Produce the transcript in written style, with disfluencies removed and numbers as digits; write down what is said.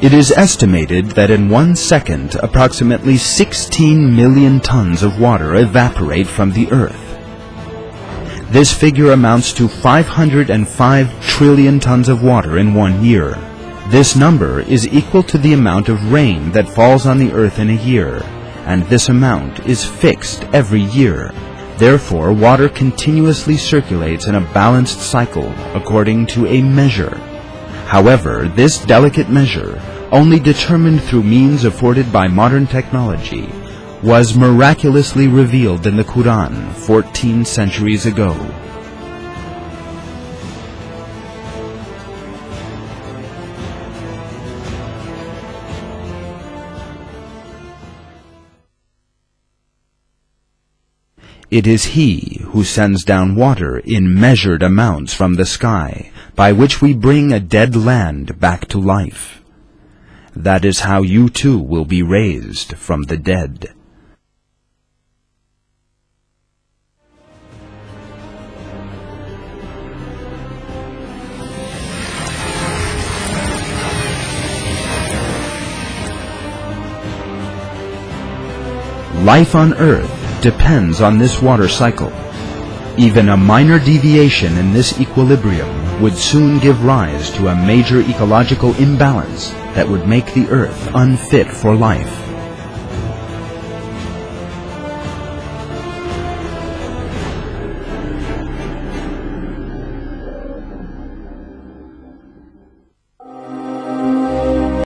It is estimated that in 1 second, approximately 16 million tons of water evaporate from the Earth. This figure amounts to 505 trillion tons of water in 1 year. This number is equal to the amount of rain that falls on the Earth in a year, and this amount is fixed every year. Therefore, water continuously circulates in a balanced cycle according to a measure. However, this delicate measure, only determined through means afforded by modern technology, was miraculously revealed in the Quran 14 centuries ago. It is He who sends down water in measured amounts from the sky, by which we bring a dead land back to life. That is how you too will be raised from the dead. Life on Earth depends on this water cycle. Even a minor deviation in this equilibrium would soon give rise to a major ecological imbalance that would make the Earth unfit for life.